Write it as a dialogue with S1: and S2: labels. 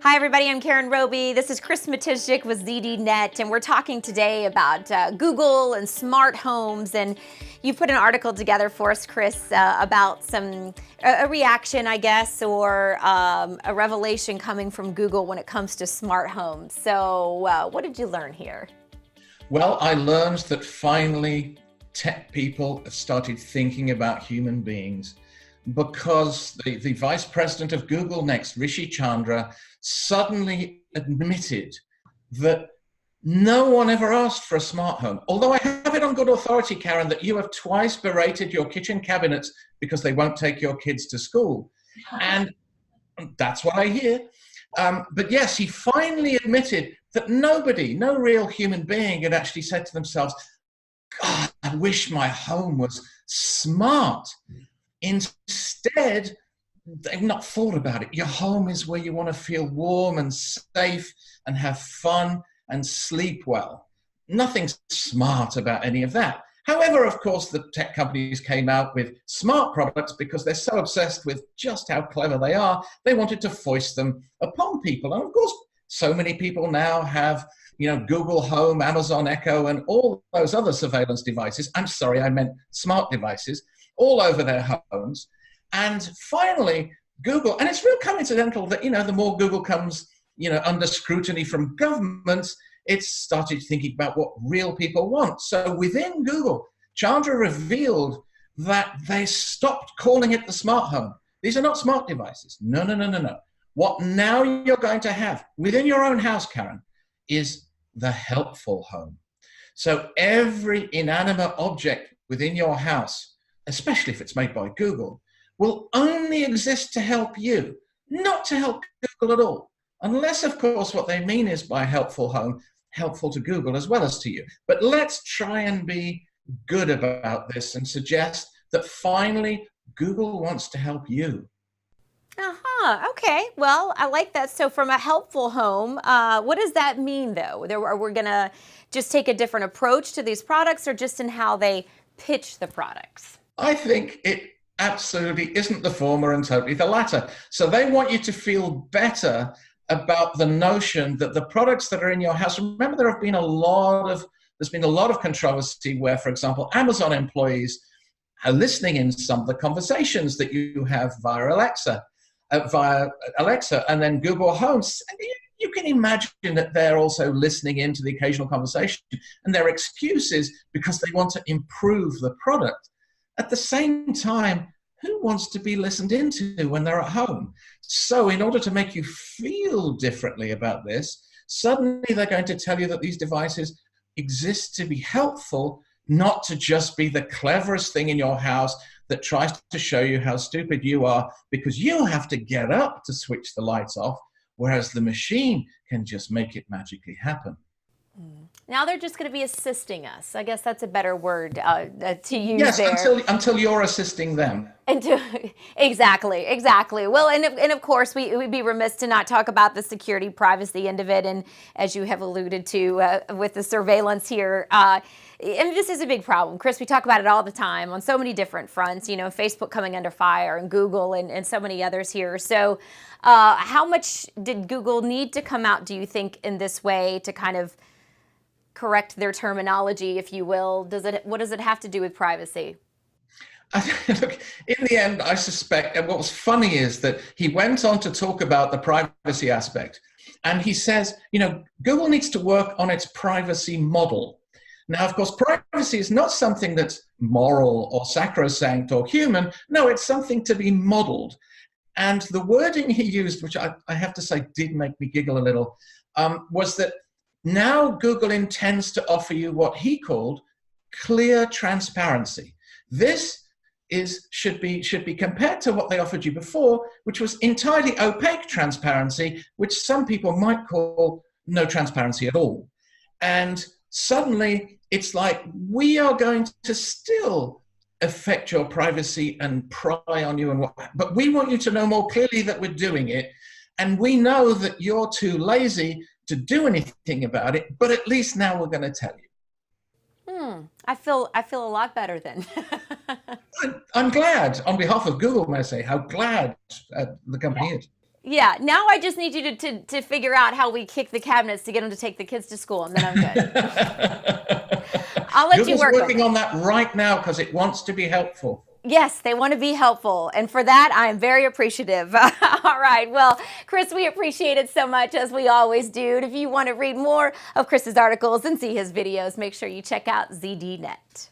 S1: Hi, everybody. I'm Karen Roby. This is Chris Matijcik with ZDNet, and we're talking today about Google and smart homes. And you put an article together for us, Chris, about a reaction, I guess, or a revelation coming from Google when it comes to smart homes. So, what did you learn here?
S2: Well, I learned that finally tech people have started thinking about human beings because the vice president of Google next, Rishi Chandra, suddenly admitted that no one ever asked for a smart home. Although I have it on good authority, Karen, that you have twice berated your kitchen cabinets because they won't take your kids to school. And that's what I hear. But yes, he finally admitted that nobody, no real human being had actually said to themselves, God, I wish my home was smart. Instead, they've not thought about it. Your home is where you want to feel warm and safe and have fun and sleep well. Nothing smart about any of that. However, of course, the tech companies came out with smart products because they're so obsessed with just how clever they are, they wanted to foist them upon people. And of course, so many people now have, Google Home, Amazon Echo, and all those other surveillance devices. I'm sorry, I meant smart devices all over their homes. And finally, Google, and it's real coincidental that, the more Google comes, under scrutiny from governments, it's started thinking about what real people want. So within Google, Chandra revealed that they stopped calling it the smart home. These are not smart devices. No, no, no, no, no. What now you're going to have within your own house, Karen, is the helpful home. So every inanimate object within your house, especially if it's made by Google, will only exist to help you, not to help Google at all. Unless, of course, what they mean is by helpful home, helpful to Google as well as to you. But let's try and be good about this and suggest that finally Google wants to help you.
S1: Okay. Well, I like that. So, from a helpful home, what does that mean, though? Are we going to just take a different approach to these products, or just in how they pitch the products?
S2: I think it absolutely isn't the former and totally the latter. So they want you to feel better about the notion that the products that are in your house, remember there's been a lot of controversy where, for example, Amazon employees are listening in some of the conversations that you have via Alexa, and then Google Home. You can imagine that they're also listening into the occasional conversation, and their excuse is because they want to improve the product. At the same time, who wants to be listened into when they're at home? So in order to make you feel differently about this, suddenly they're going to tell you that these devices exist to be helpful, not to just be the cleverest thing in your house that tries to show you how stupid you are because you have to get up to switch the lights off, whereas the machine can just make it magically happen.
S1: Now they're just going to be assisting us. I guess that's a better word to use
S2: Yes,
S1: there.
S2: until you're assisting them.
S1: And exactly. Well, and of course, we'd be remiss to not talk about the security, privacy end of it. And as you have alluded to with the surveillance here, and this is a big problem. Chris, we talk about it all the time on so many different fronts, Facebook coming under fire and Google and so many others here. So how much did Google need to come out, do you think, in this way to kind of correct their terminology, if you will? What does it have to do with privacy?
S2: Look, in the end, I suspect, and what was funny is that he went on to talk about the privacy aspect. And he says, Google needs to work on its privacy model. Now, of course, privacy is not something that's moral or sacrosanct or human. No, it's something to be modeled. And the wording he used, which I have to say did make me giggle a little, was that now Google intends to offer you what he called clear transparency. This should be compared to what they offered you before, which was entirely opaque transparency, which some people might call no transparency at all. And suddenly it's like, we are going to still affect your privacy and pry on you, but we want you to know more clearly that we're doing it. And we know that you're too lazy to do anything about it, but at least now we're going to tell you.
S1: I feel a lot better then.
S2: I'm glad, on behalf of Google, may I say, how glad the company is.
S1: Yeah, now I just need you to figure out how we kick the cabinets to get them to take the kids to school, and then I'm good. I'll let
S2: You're
S1: you
S2: just
S1: work on
S2: working
S1: it.
S2: on that right now because it wants to be helpful.
S1: Yes, they want to be helpful. And for that, I am very appreciative. All right. Well, Chris, we appreciate it so much, as we always do. And if you want to read more of Chris's articles and see his videos, make sure you check out ZDNet.